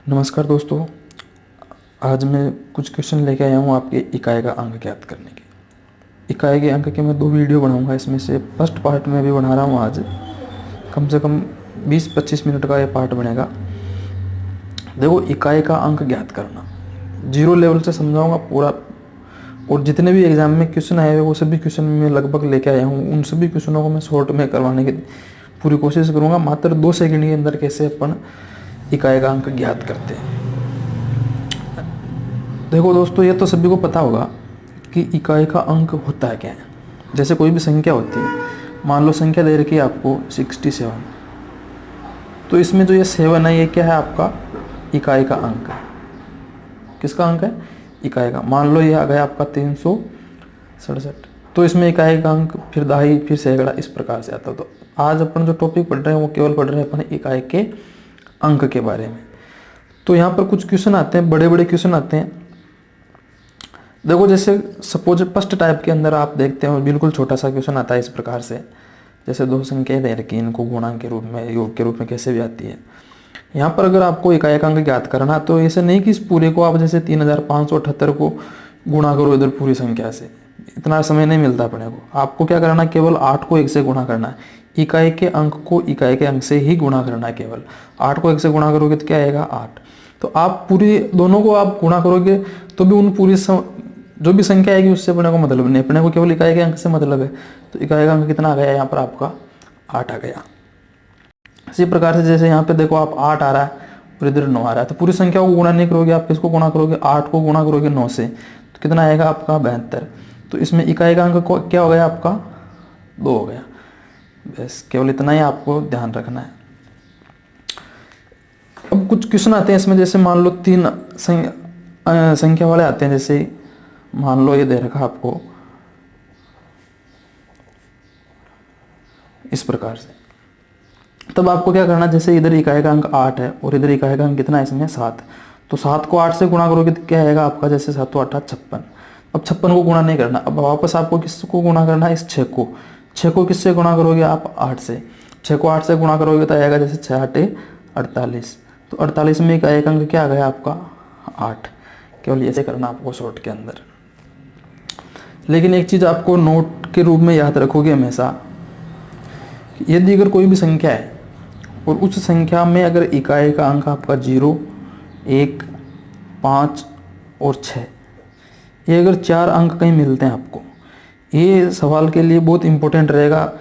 नमस्कार दोस्तों। आज मैं कुछ क्वेश्चन लेके आया हूँ आपके इकाई का अंक ज्ञात करने के। इकाई के अंक के मैं 2 वीडियो बनाऊँगा। इसमें से फर्स्ट पार्ट में भी बना रहा हूँ। आज कम से कम 20-25 मिनट का ये पार्ट बनेगा। देखो, इकाई का अंक ज्ञात करना जीरो लेवल से समझाऊँगा पूरा, और जितने भी एग्जाम में क्वेश्चन आए हुए वो सभी क्वेश्चन मैं लगभग लेके आया हूँ। उन सभी क्वेश्चनों को मैं शॉर्ट में करवाने की पूरी कोशिश करूँगा। मात्र 2 सेकंड के अंदर कैसे अपन इकाई का अंक ज्ञात करते हैं। देखो दोस्तों, ये तो सभी को पता होगा कि इकाई का अंक होता है क्या है। जैसे कोई भी संख्या होती है, मान लो संख्या दे रखी है आपको 67, तो इसमें जो ये 7 है ये क्या है आपका इकाई का अंक है। किसका अंक है? इकाई का। मान लो ये आ गया आपका 367, तो इसमें इकाई का अंक, फिर दहाई, फिर सैकड़ा, इस प्रकार से आता है। तो आज अपन जो टॉपिक पढ़ रहे हैं वो केवल पढ़ रहे हैं अपन इकाई के अंक के बारे में। तो यहाँ पर कुछ क्वेश्चन आते हैं, बड़े बड़े क्वेश्चन आते हैं। देखो, जैसे सपोज फर्स्ट टाइप के अंदर आप देखते हो बिल्कुल छोटा सा क्वेश्चन आता है इस प्रकार से। जैसे 2 संख्याएं दे रखी, इनको गुणांक के रूप में, योग के रूप में कैसे भी आती है। यहाँ पर अगर आपको इकाई का अंक ज्ञात करना, तो ऐसे नहीं कि इस पूरे को आप जैसे 3578 को गुणा करो इधर पूरी संख्या से, इतना समय नहीं मिलता अपने को। आपको क्या करना है, केवल 8 को 1 से गुणा करना है। इकाई के अंक को इकाई के अंक से ही गुणा करना है। केवल 8 को 1 से गुणा करोगे तो क्या आएगा 8। तो आप पूरी दोनों को आप गुणा करोगे तो भी उन पूरी जो भी संख्या आएगी उससे अपने को मतलब नहीं, अपने को केवल इकाई के अंक से मतलब है। तो इकाई का अंक कितना आ गया यहाँ पर आपका 8 आ गया। इसी प्रकार से जैसे यहाँ पे देखो आप 8 आ रहा है और इधर 9 आ रहा है, तो पूरी संख्या को गुणा नहीं करोगे, आप किसको गुणा करोगे, 8 को गुणा करोगे 9 से, तो कितना आएगा आपका 72। तो इसमें इकाई का अंक क्या हो गया आपका 2 हो गया। बस केवल इतना ही आपको ध्यान रखना है। अब कुछ क्वेश्चन आते हैं इसमें, जैसे मान लो 3 संख्या वाले आते हैं। जैसे मान लो ये दे रखा आपको इस प्रकार से, तब आपको क्या करना, जैसे इधर इकाई का अंक 8 है और इधर इकाई का अंक कितना है इसमें 7, तो 7 को 8 से गुणा करोगे तो क्या आएगा आपका, जैसे 7 तो 8 56। अब 56 को गुणा नहीं करना, अब वापस आपको किसको गुणा करना है, इस 6 को। 6 को किससे गुणा करोगे आप 8 से। 6 को 8 से गुणा करोगे तो आएगा जैसे 6 8 48। तो 48 में इकाई का अंक क्या आ गया आपका 8। केवल ऐसे करना आपको शॉर्ट के अंदर। लेकिन एक चीज़ आपको नोट के रूप में याद रखोगे हमेशा, यदि अगर कोई भी संख्या है और उस संख्या में अगर इकाई का अंक आपका 0, 1, 5 और 6, ये अगर 4 अंक कहीं मिलते हैं आपको, ये सवाल के लिए बहुत इंपॉर्टेंट रहेगा।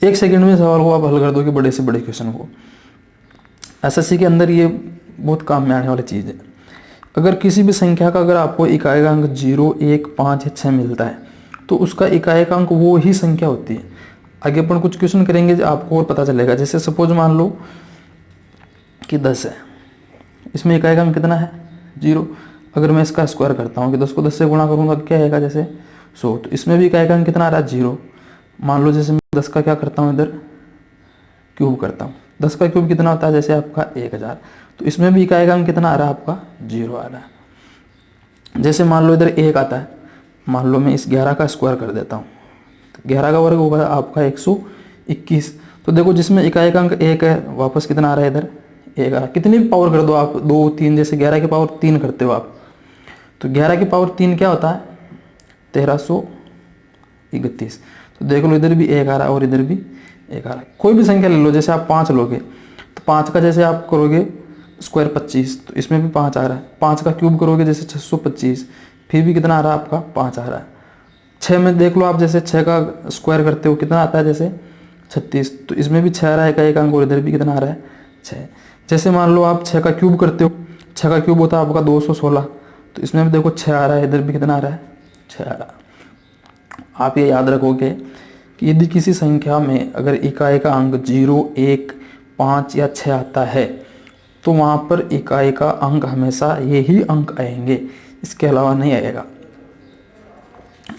1 सेकंड में सवाल को आप हल कर दोगे, बड़े से बड़े क्वेश्चन को। एसएससी के अंदर ये बहुत काम में आने वाली चीज़ है। अगर किसी भी संख्या का अगर आपको इकाई का अंक 0, 1, 5 या 6 मिलता है, तो उसका इकाई का अंक वो ही संख्या होती है। आगे अपन कुछ क्वेश्चन करेंगे आपको और पता चलेगा। जैसे सपोज मान लो कि 10 है, इसमें इकाई का अंक कितना है 0। अगर मैं इसका स्क्वायर करता हूँ कि 10 को 10 से गुणा करूँगा तो क्या आएगा जैसे 100, तो इसमें भी इकाई का अंक कितना आ रहा है 0। मान लो जैसे मैं 10 का क्या करता हूँ, इधर क्यूब करता हूँ। 10 का क्यूब कितना होता है, जैसे आपका 1000, तो इसमें भी इकाई का अंक कितना आ रहा है आपका 0 आ रहा है। जैसे मान लो इधर 1 आता है, मान लो मैं इस 11 का स्क्वायर कर देता हूँ, 11 का वर्ग होगा आपका 121। तो देखो, जिसमें इकाई का अंक 1 है, वापस कितना आ रहा है इधर 1 आ रहा है। कितनी भी पावर कर दो आप, 2, 3, जैसे 11 की पावर 3 करते हो आप, तो 11 की पावर 3 क्या होता है 1331। तो देख लो, इधर भी 1 आ रहा है और इधर भी 1 आ रहा है। कोई भी संख्या ले लो, जैसे आप 5 लोगे तो 5 का जैसे आप करोगे स्क्वायर 25, तो इसमें भी 5 आ रहा है। 5 का क्यूब करोगे जैसे 625, फिर भी कितना आ रहा है आपका 5 आ रहा है। 6 में देख लो आप, जैसे 6 का स्क्वायर करते हो कितना आता है जैसे 36, तो इसमें भी 6 आ रहा है इकाई का अंक, और इधर भी कितना आ रहा है 6। जैसे मान लो आप 6 का क्यूब करते हो, 6 का क्यूब होता है आपका 216, तो इसमें भी देखो 6 आ रहा है, इधर भी कितना आ रहा है 6 आ रहा है। आप ये याद रखोगे कि यदि किसी संख्या में अगर इकाई का अंक 0, 1, 5 या 6 आता है, तो वहाँ पर इकाई का अंक हमेशा यही अंक आएंगे, इसके अलावा नहीं आएगा।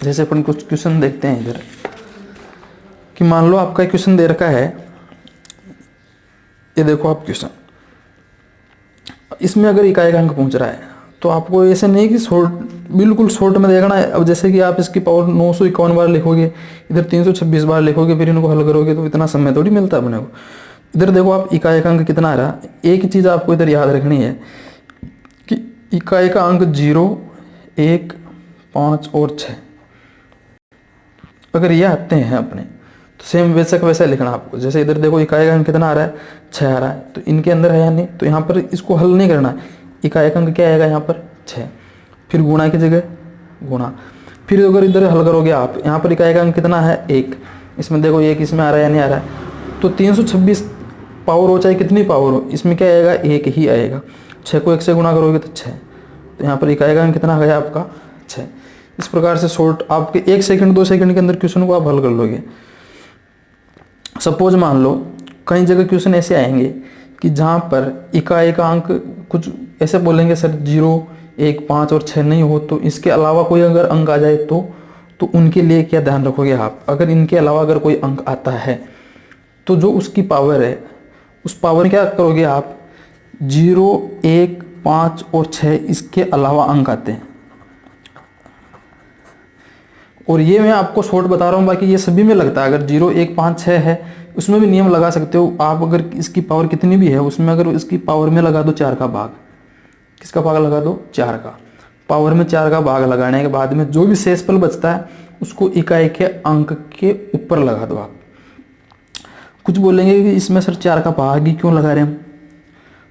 जैसे अपन कुछ क्वेश्चन देखते हैं इधर, कि मान लो आपका क्वेश्चन दे रखा है, ये देखो आप क्वेश्चन, इसमें अगर इकाई का अंक पहुंच रहा है, तो आपको ऐसे नहीं कि बिल्कुल शॉर्ट में देखना है। अब जैसे कि आप इसकी पावर 951 बार लिखोगे, इधर 326 बार लिखोगे, फिर इनको हल करोगे, तो इतना समय थोड़ी मिलता है अपने को। इधर देखो आप इकाई का अंक कितना आ रहा है। एक ही चीज़ आपको इधर याद रखनी है कि इकाई का अंक 0, 1, 5 और 6 अगर ये आते हैं अपने, तो सेम वैसे का वैसा लिखना आपको। जैसे इधर देखो इकाई का अंक कितना आ रहा है, 6 आ रहा है, तो इनके अंदर है या नहीं, तो यहाँ पर इसको हल नहीं करना। इकाई का अंक क्या आएगा यहाँ पर 6, फिर गुणा की जगह गुणा, फिर अगर इधर हल करोगे आप, यहाँ पर इकाई का अंक कितना है 1, इसमें देखो 1 इसमें आ रहा है या नहीं आ रहा है, तो 326 पावर हो चाहे कितनी पावर हो, इसमें क्या आएगा 1 ही आएगा। 6 को 1 से गुणा करोगे तो 6, तो यहाँ पर इकाई का अंक कितना आ गया आपका 6। इस प्रकार से शॉर्ट आपके 1 सेकंड 2 सेकंड के अंदर क्वेश्चन को आप हल कर लोगे। सपोज मान लो कई जगह क्वेश्चन ऐसे आएंगे कि जहाँ पर इकाई का अंक कुछ ऐसे बोलेंगे सर 0, 1, 5 और 6 नहीं हो, तो इसके अलावा कोई अगर अंक आ जाए तो उनके लिए क्या ध्यान रखोगे आप। अगर इनके अलावा अगर कोई अंक आता है तो जो उसकी पावर है उस पावर क्या करोगे आप, 0, 1, 5 और 6 इसके अलावा अंक आते हैं। और ये मैं आपको शॉर्ट बता रहा हूँ, बाकी ये सभी में लगता है। अगर 0, 1, 5, 6 है उसमें भी नियम लगा सकते हो आप। अगर इसकी पावर कितनी भी है उसमें अगर इसकी पावर में लगा दो 4 का भाग, किसका भाग लगा दो 4 का, पावर में 4 का भाग लगाने के बाद में जो भी शेषफल बचता है उसको इकाई के अंक के ऊपर लगा दो आप। कुछ बोलेंगे कि इसमें सर 4 का भाग ही क्यों लगा रहे हम,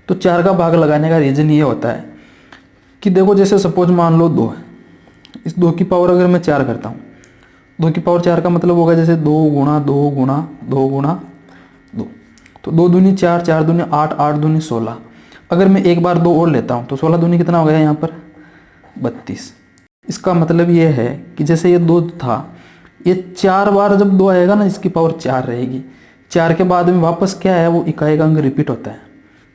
तो 4 का भाग लगाने का रीज़न ये होता है कि देखो जैसे सपोज मान लो 2 है, इस 2 की पावर अगर मैं 4 करता हूँ, 2 की पावर 4 का मतलब होगा जैसे 2 गुणा 2 गुणा 2 गुणा 2, तो 2 दूनी 4, 4 दूनी 8, 8 दूनी 16। अगर मैं एक बार 2 और लेता हूँ तो 16 दूनी कितना हो गया यहाँ पर 32। इसका मतलब ये है कि जैसे ये 2 था, ये 4 बार जब 2 आएगा ना इसकी पावर 4 रहेगी। 4 के बाद में वापस क्या है, वो इकाई का अंक रिपीट होता है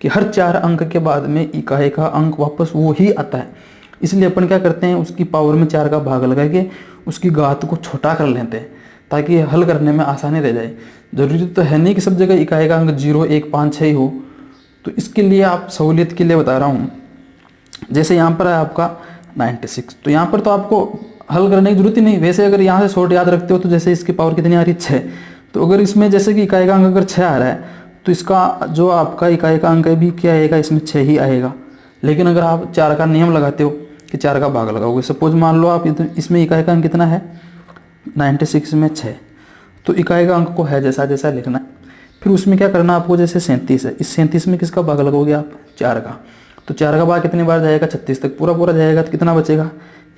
कि हर 4 अंक के बाद में इकाई का अंक वापस वो ही आता है। इसलिए अपन क्या करते हैं, उसकी पावर में 4 का भाग लगा के उसकी घात को छोटा कर लेते हैं ताकि हल करने में आसानी रह जाए। जरूरी तो है नहीं कि सब जगह इकाई का अंक 0, 1, 5, 6 ही हो, तो इसके लिए आप सहूलियत के लिए बता रहा हूँ। जैसे यहाँ पर है आपका 96, तो यहाँ पर तो आपको हल करने की जरूरत ही नहीं। वैसे अगर यहाँ से शॉर्ट याद रखते हो तो जैसे इसकी पावर कितनी आ रही है 6, तो अगर इसमें जैसे कि इकाई का अंक अगर 6 आ रहा है तो इसका जो आपका इकाई का अंक भी क्या आएगा, इसमें 6 ही आएगा। लेकिन अगर आप 4 का नियम लगाते हो कि 4 का भाग लगाओगे, सपोज मान लो आप इसमें इकाई का अंक कितना है 96 में 6, तो इकाई का अंक को है जैसा जैसा लिखना है। फिर उसमें क्या करना आपको, जैसे 37 है, इस 37 में किसका भाग लगाओगे आप 4 का, तो 4 का भाग कितनी बार जाएगा 36 तक पूरा पूरा जाएगा, तो कितना बचेगा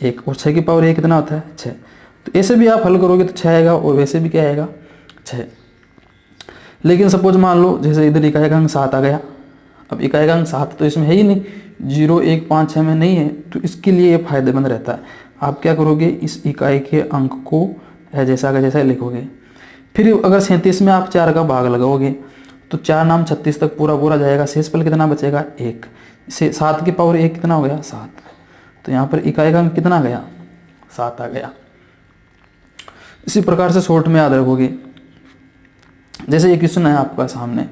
1, और 6 की पावर 1 कितना होता है 6। तो ऐसे भी आप हल करोगे तो 6 आएगा और वैसे भी क्या आएगा 6। लेकिन सपोज मान लो जैसे इधर इकाई का अंक 7 आ गया, अब इकाई का अंक 7 तो इसमें है ही नहीं, 0, 1, 5, 6 में नहीं है, तो इसके लिए ये फायदेमंद रहता है। आप क्या करोगे, इस इकाई के अंक को है जैसा का जैसा लिखोगे। फिर अगर 37 में आप 4 का भाग लगाओगे तो 4 नाम 36 तक पूरा पूरा जाएगा, शेषफल कितना बचेगा 1, से 7 की पावर 1 कितना हो गया 7, तो यहाँ पर इकाई का अंक कितना आ गया 7 आ गया। इसी प्रकार से शॉर्ट में याद रखोगे। जैसे ये क्वेश्चन है आपका सामने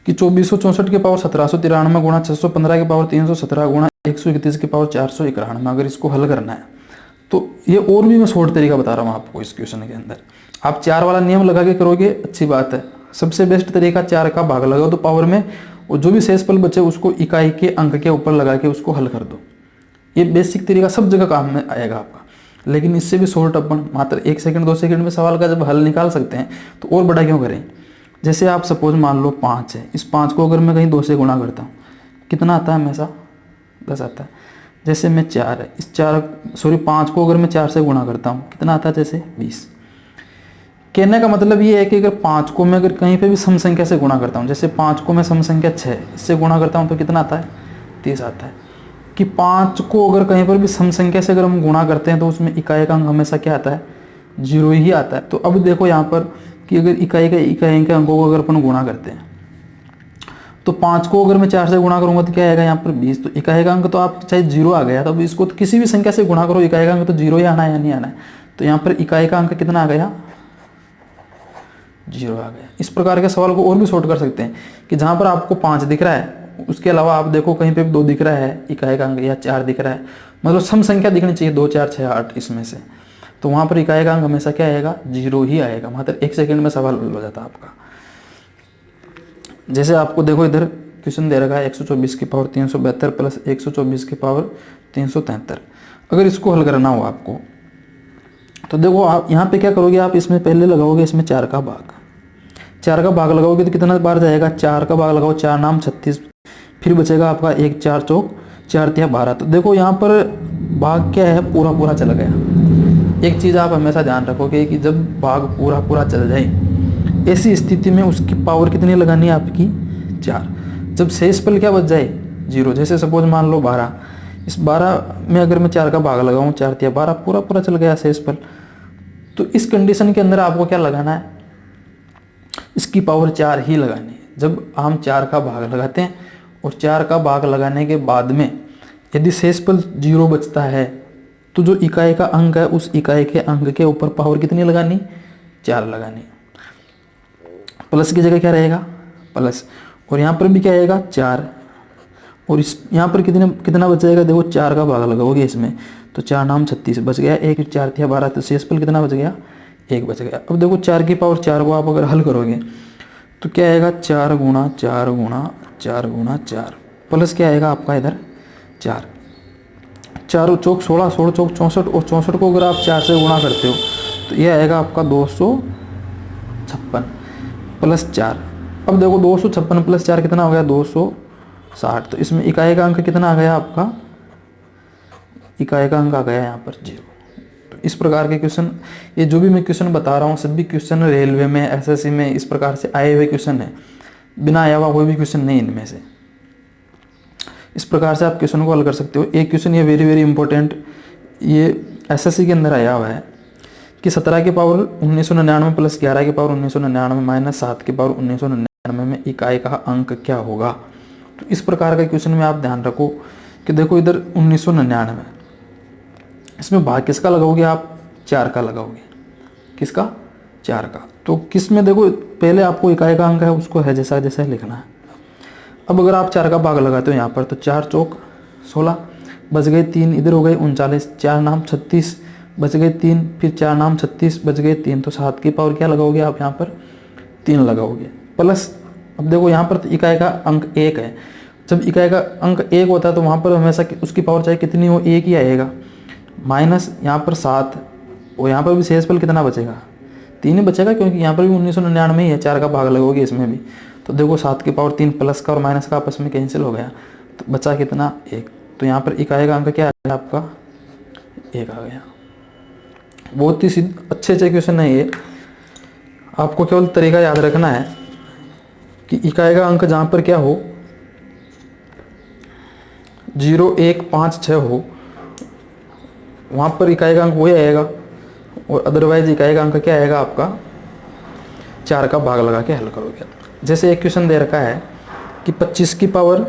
कि 2464 की पावर 1793 गुणा 615 की पावर 317 गुणा 131 की पावर 491, अगर इसको हल करना है तो ये और भी मैं शॉर्ट तरीका बता रहा हूँ आपको। इस क्वेश्चन के अंदर आप 4 वाला नियम लगा के करोगे अच्छी बात है, सबसे बेस्ट तरीका 4 का भाग लगाओ तो पावर में, और जो भी शेषफल बचे उसको इकाई के अंक के ऊपर लगा के उसको हल कर दो। ये बेसिक तरीका सब जगह काम में आएगा आपका। लेकिन इससे भी शॉर्ट अपन मात्र 1 सेकंड 2 सेकंड में सवाल का जब हल निकाल सकते हैं तो और बड़ा क्यों करें। जैसे आप सपोज मान लो 5 है, इस 5 को अगर मैं कहीं 2 से गुणा करता हूँ कितना आता है हमेशा 10 आता है। जैसे मैं 4 है, इस 5 को अगर मैं 4 से गुणा करता हूँ कितना आता है जैसे 20। कहने का मतलब ये है कि अगर 5 को मैं अगर कहीं पे भी सम संख्या से गुणा करता हूँ, जैसे 5 को मैं सम संख्या 6 इससे गुणा करता हूँ तो कितना आता है 30 आता है। कि 5 को अगर कहीं पर भी सम संख्या से अगर हम गुणा करते हैं तो उसमें इकाई का अंक हमेशा क्या आता है 0 ही आता है। तो अब देखो यहाँ पर कि अगर इकाई के अंकों को अगर अपन गुणा करते हैं तो 5 को अगर मैं 4 से गुणा करूंगा तो क्या आएगा यहाँ पर 20, तो इकाई का अंक तो आप चाहे 0 आ गया, तो अब इसको तो किसी भी संख्या से गुणा करो इकाई का अंक तो 0 ही आना है या नहीं आना है। तो यहाँ पर इकाई का अंक कितना आ गया 0 आ गया। इस प्रकार के सवाल को और भी शॉर्ट कर सकते हैं कि जहाँ पर आपको 5 दिख रहा है उसके अलावा आप देखो कहीं पे 2 दिख रहा है इकाई का अंक या 4 दिख रहा है, मतलब सम संख्या दिखनी चाहिए 2, 4, 6, 8 इसमें से, तो वहाँ पर इकाई का अंक हमेशा क्या आएगा 0 ही आएगा। मात्र 1 सेकंड में सवाल हो जाता है आपका। जैसे आपको देखो इधर क्वेश्चन दे रखा है 124 की पावर 372 प्लस 124 की पावर 373। अगर इसको हल करना हो आपको तो देखो आप यहाँ पे क्या करोगे, आप इसमें पहले लगाओगे इसमें 4 का भाग, 4 का भाग लगाओगे तो कितना बार जाएगा, 4 का भाग लगाओ, 4 नाम 36, फिर बचेगा आपका 1 4 चौक 4 तिया 12। तो देखो यहाँ पर भाग क्या है, पूरा पूरा चला गया। एक चीज़ आप हमेशा ध्यान रखोगे कि जब भाग पूरा पूरा चल जाए ऐसी स्थिति में उसकी पावर कितनी लगानी है आपकी 4। जब शेष पल क्या बच जाए 0, जैसे सपोज मान लो 12, इस 12 में अगर मैं 4 का भाग लगाऊं 4 तिया 12, पूरा पूरा चल गया शेष पल। तो इस कंडीशन के अंदर आपको क्या लगाना है, इसकी पावर 4 ही लगानी है। जब हम 4 का भाग लगाते हैं और 4 का भाग लगाने के बाद में यदि शेषफल 0 बचता है तो जो इकाई का अंक है उस इकाई के अंक के ऊपर पावर कितनी लगानी, 4 लगानी। प्लस की जगह क्या रहेगा प्लस, और यहाँ पर भी क्या आएगा 4, और इस यहाँ पर कितना बच जाएगा, देखो 4 का भाग लगाओगे इसमें तो 4 नाम 36 बच गया, 1 4 तिया 12, तो शेषफल कितना बच गया 1 बच गया। अब देखो 4 की पावर 4 को आप अगर हल करोगे तो क्या आएगा 4 गुणा 4 गुणा 4 गुणा 4, प्लस क्या आएगा आपका इधर 4, 4 चौक 16, 16 चौक 64, और 64 को अगर आप 4 से गुणा करते हो तो ये आएगा आपका 256 प्लस 4। अब देखो 256 प्लस 4 कितना हो गया 260। तो इसमें इकाई का अंक कितना आ गया आपका, इकाई का अंक आ गया यहाँ पर 0। तो इस प्रकार के क्वेश्चन, ये जो भी मैं क्वेश्चन बता रहा हूँ सभी क्वेश्चन रेलवे में एसएससी में इस प्रकार से आए हुए क्वेश्चन है, बिना आया हुआ कोई भी क्वेश्चन नहीं इनमें से। इस प्रकार से आप क्वेश्चन को हल कर सकते हो। एक क्वेश्चन ये वेरी वेरी इंपॉर्टेंट, ये एसएससी के अंदर आया हुआ है कि 17 की पावर 1999 प्लस 11 की पावर 1999 माइनस 7 की पावर 1999 में इकाई का अंक क्या होगा। तो इस प्रकार का क्वेश्चन में आप ध्यान रखो कि देखो इधर 1999, इसमें भाग किसका लगाओगे आप 4 का लगाओगे, किसका 4 का। तो किस में देखो पहले आपको इकाई का अंक है उसको है जैसा जैसा लिखना है। अब अगर आप 4 का भाग लगाते हो यहाँ पर तो 4 चौक 16 बच गए 3, इधर हो गए 39, 4 नाम 36 बच गए 3, फिर 4 नाम 36 बच गए 3, तो 7 की पावर क्या लगाओगे आप यहाँ पर 3 लगाओगे प्लस। अब देखो यहाँ पर इकाई का अंक 1 है, जब इकाई का अंक 1 होता है तो वहाँ पर हमेशा उसकी पावर चाहे कितनी हो 1 ही आएगा, माइनस यहाँ पर 7, और यहाँ पर भी शेषफल कितना बचेगा 3 ही बचेगा, क्योंकि यहाँ पर भी 1999 ही है, 4 का भाग लगोगे इसमें भी। तो देखो 7 की पावर 3 प्लस का और माइनस का आपस में कैंसिल हो गया, तो बचा कितना 1। तो यहाँ पर इकाई का अंक क्या है आपका 1 आ गया। बहुत ही अच्छे अच्छे क्वेश्चन है ये, आपको केवल तरीका याद रखना है कि इकाई का अंक जहाँ पर क्या हो 0 1 5 6 हो वहाँ पर इकाई का अंक वही आएगा, और अदरवाइज इकाई का अंक क्या आएगा आपका 4 का भाग लगा के हल करोगे। जैसे एक क्वेश्चन दे रखा है कि 25 की पावर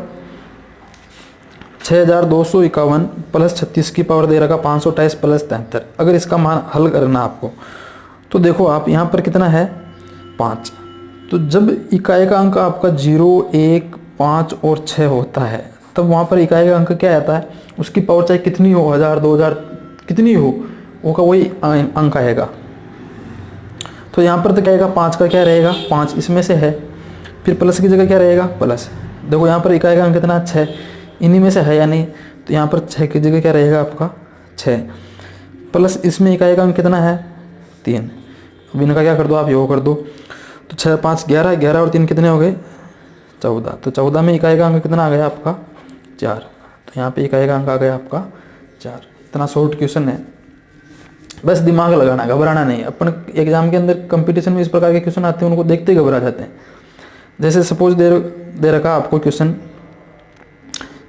6251 प्लस 36 की पावर दे रखा 528 प्लस 73। अगर इसका मान हल करना आपको तो देखो आप यहाँ पर कितना है 5, तो जब इकाई का अंक आपका 0 1 5 और 6 होता है तब वहाँ पर इकाई का अंक क्या आता है, उसकी पावर चाहे कितनी हो 1000 2000 कितनी हो वो का वही अंक आएगा। तो यहाँ पर तो क्या आएगा 5 का क्या रहेगा 5 इसमें से है, फिर प्लस की जगह क्या रहेगा प्लस। देखो यहाँ पर इकाई का अंक कितना 6 इन्हीं में से है या नहीं, तो यहाँ पर 6 की जगह क्या रहेगा आपका 6 प्लस इसमें इकाई का अंक कितना है 3। अब इनका क्या कर दो आप योग कर दो, तो 6 5 11, 11 और 3 कितने हो गए 14। तो 14 में इकाई का अंक कितना आ गया आपका 4, तो यहाँ पे इकाई का अंक आ गया आपका 4। इतना शॉर्ट क्वेश्चन है, बस दिमाग लगाना घबराना नहीं। अपन एग्जाम के अंदर कंपटीशन में इस प्रकार के क्वेश्चन आते हैं उनको देखते ही घबरा जाते हैं। जैसे सपोज दे रखा आपको क्वेश्चन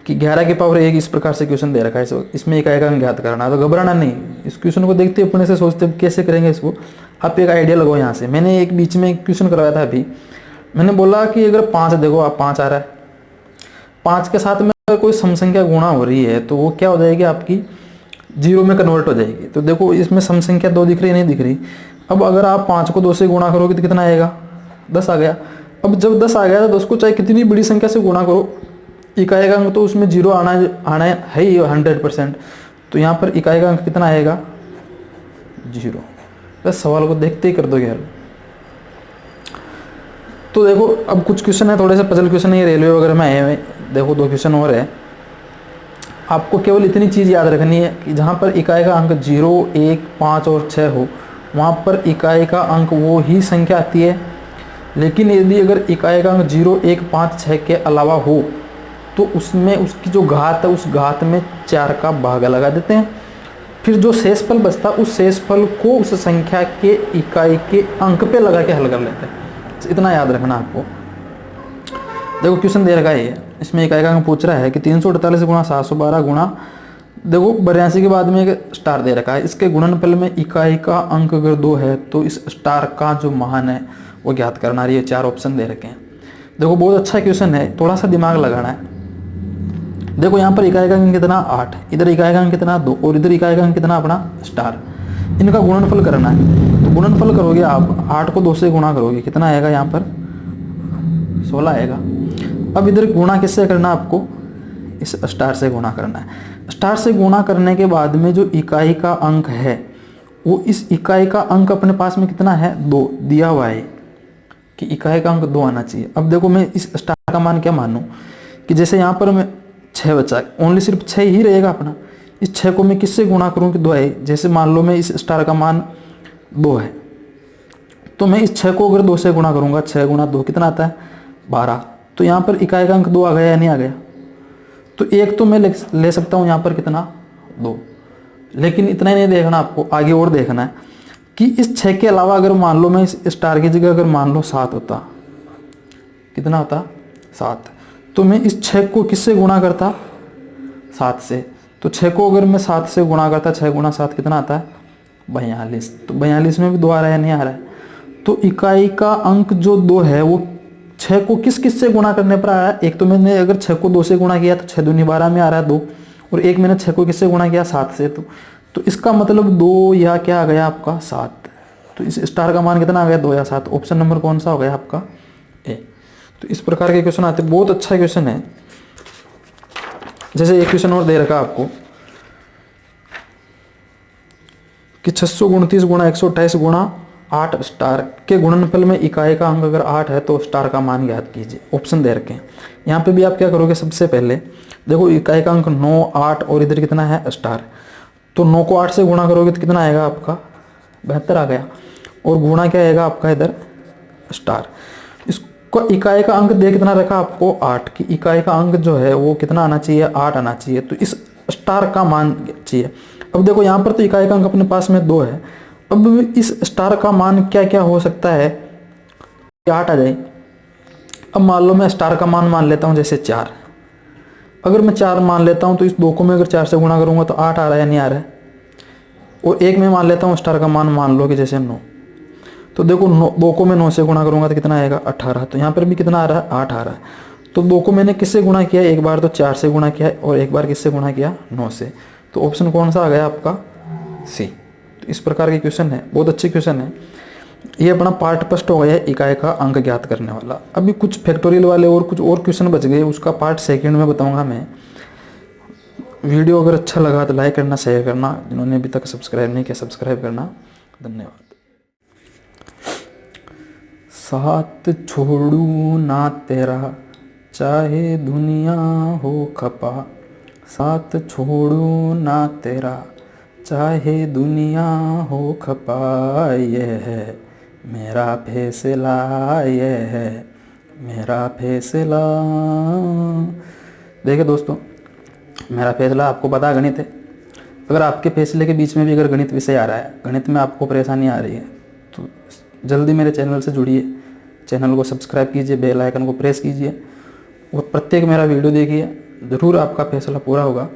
कि 11 की पावर 1 इस प्रकार से क्वेश्चन दे रखा है, इसमें इकाई का अंक ज्ञात करना है, तो घबराना नहीं। इस क्वेश्चन को देखते अपने से सोचते कैसे करेंगे इसको, आप एक आइडिया लगाओ यहाँ से। मैंने एक बीच में एक क्वेश्चन करवाया था अभी, मैंने बोला कि अगर 5 देखो आप 5 आ रहा है, 5 के साथ में अगर कोई सम संख्या गुणा हो रही है तो वो क्या हो जाएगी आपकी 0 में कन्वर्ट हो जाएगी। तो देखो इसमें सम संख्या 2 दिख रही नहीं दिख रही। अब अगर आप 5 को 2 से गुणा करोगे तो कितना आएगा 10 आ गया। अब जब 10 आ गया तो 10 को चाहे कितनी बड़ी संख्या से गुणा करो, इकाई का अंक तो उसमें 0 आना है ही 100%। तो यहाँ पर इकाई का अंक कितना आएगा 0। बस सवाल को देखते ही कर दोगे हल। तो देखो अब कुछ क्वेश्चन है, थोड़े से पजल क्वेश्चन है, रेलवे वगैरह में आए हुए। देखो 2 क्वेश्चन और है। आपको केवल इतनी चीज़ याद रखनी है कि जहाँ पर इकाई का अंक 0, 1, 5 और 6 हो, वहाँ पर इकाई का अंक वो ही संख्या आती है। लेकिन यदि अगर इकाई का अंक 0, 1, 5, 6 के अलावा हो तो उसमें उसकी जो घात है, उस घात में 4 का भागा लगा देते हैं। फिर जो शेषफल बचता है उस शेषफल को उस संख्या के इकाई के अंक पे लगा के हल कर लेते हैं। इतना याद रखना आपको। देखो क्वेश्चन दे रखा है ये, इसमें इकाई का अंक पूछ रहा है कि 348 गुणा 712 गुणा, देखो 82 के बाद में एक स्टार दे रखा है। इसके गुणनफल में इकाई का अंक अगर 2 है तो इस स्टार का जो मान है वो ज्ञात करना। ये 4 ऑप्शन दे रखे हैं। देखो बहुत अच्छा क्वेश्चन है, थोड़ा सा दिमाग लगाना है। देखो यहाँ पर इकाई का अंक कितना 8, इधर इकाई का अंक कितना 2 और इधर इकाई का अंक कितना अपना स्टार। इनका गुणनफल करना है। तो गुणनफल करोगे आप, 8 को 2 से गुणा करोगे, कितना आएगा यहाँ पर 16 आएगा। अब इधर गुणा किससे करना है आपको, इस स्टार से गुणा करना है। स्टार से गुणा करने के बाद में जो इकाई का अंक है वो, इस इकाई का अंक अपने पास में कितना है 2 दिया हुआ है कि इकाई का अंक 2 आना चाहिए। अब देखो मैं इस स्टार का मान क्या मानूं कि जैसे यहाँ पर मैं 6 बचा, ओनली सिर्फ 6 ही रहेगा अपना। इस 6 को मैं किससे गुणा करूँ कि 2 है। जैसे मान लो मैं इस स्टार का मान 2 है तो मैं इस 6 को अगर 2 से गुणा करूँगा, 6 गुणा 2 कितना आता है 12। तो यहाँ पर इकाई का अंक 2 आ गया या नहीं आ गया। तो एक तो मैं ले सकता हूँ यहाँ पर कितना 2। लेकिन इतना ही नहीं देखना, आपको आगे और देखना है कि इस 6 के अलावा अगर मान लो मैं इस स्टार की जगह अगर मान लो 7 होता, कितना होता 7, तो मैं इस 6 को किससे गुणा करता 7 से। तो 6 को अगर मैं 7 से गुणा करता, 6 गुणा 7 कितना आता है 42। तो 42 में भी 2 आ रहा है नहीं आ रहा है। तो इकाई का अंक जो 2 है वो 6 को किस किस से गुणा करने पर आ रहा है। एक तो मैंने अगर 6 को 2 से गुणा किया तो 6 दूनी 12 में आ रहा है 2, और एक मैंने 6 को किससे गुणा किया 7 से। तो इसका मतलब 2 या क्या आ गया आपका 7। तो इस स्टार का मान कितना आ गया 2 या 7। ऑप्शन नंबर कौन सा हो गया आपका ए। तो इस प्रकार के क्वेश्चन आते हैं, बहुत अच्छा क्वेश्चन है। जैसे एक क्वेश्चन और दे रखा आपको कि 629 गुणा 128 गुणा 8 स्टार के गुणनफल में इकाई का अंक अगर 8 है तो स्टार का मान ज्ञात कीजिए। ऑप्शन दे रखे हैं। यहाँ पे भी आप क्या करोगे, सबसे पहले देखो इकाई का अंक 9, 8 और इधर कितना है स्टार। तो 9 को 8 से गुणा करोगे तो कितना आएगा आपका 72 आ गया, और गुणा क्या आएगा आपका इधर स्टार। इसको इकाई का अंक दे कितना रखा आपको 8 की इकाई का अंक जो है वो कितना आना चाहिए 8 आना चाहिए। तो इस स्टार का मान चाहिए। अब देखो यहाँ पर तो इकाई का अंक अपने पास में 2 है। अब इस स्टार का मान क्या क्या हो सकता है, 8 आ जाए। अब मान लो मैं स्टार का मान मान लेता हूँ जैसे 4। अगर मैं 4 मान लेता हूँ तो इस 2 को मैं अगर 4 से गुणा करूँगा तो 8 आ रहा है या नहीं आ रहा है। और एक मैं मान लेता हूँ स्टार का मान लो कि जैसे 9। तो देखो 2 को मैं 9 से गुणा करूँगा तो कितना आएगा 18। तो यहाँ पर भी कितना आ रहा है 8 आ रहा है। तो 2 को मैंने किससे गुणा किया, एक बार तो 4 से गुणा किया और एक बार किससे गुणा किया 9 से। तो ऑप्शन कौन सा आ गया आपका सी। तो इस प्रकार के क्वेश्चन है, बहुत अच्छे क्वेश्चन है। ये अपना पार्ट फर्स्ट हो गया है इकाई का अंक ज्ञात करने वाला। अभी कुछ फैक्टोरियल वाले और कुछ और क्वेश्चन बच गए, उसका पार्ट सेकंड में बताऊंगा मैं। वीडियो अगर अच्छा लगा तो लाइक करना, शेयर करना। जिन्होंने अभी तक सब्सक्राइब नहीं किया सब्सक्राइब करना। धन्यवाद। साथ छोड़ू ना तेरा चाहे दुनिया हो खपा, साथ छोड़ू ना तेरा चाहे दुनिया हो खपा, ये है मेरा फैसला, ये है मेरा फैसला। देखिए दोस्तों, मेरा फैसला आपको पता गणित है। अगर आपके फैसले के बीच में भी अगर गणित विषय आ रहा है, गणित में आपको परेशानी आ रही है, तो जल्दी मेरे चैनल से जुड़िए। चैनल को सब्सक्राइब कीजिए, बेल आइकन को प्रेस कीजिए और प्रत्येक मेरा वीडियो देखिए। ज़रूर आपका फैसला पूरा होगा।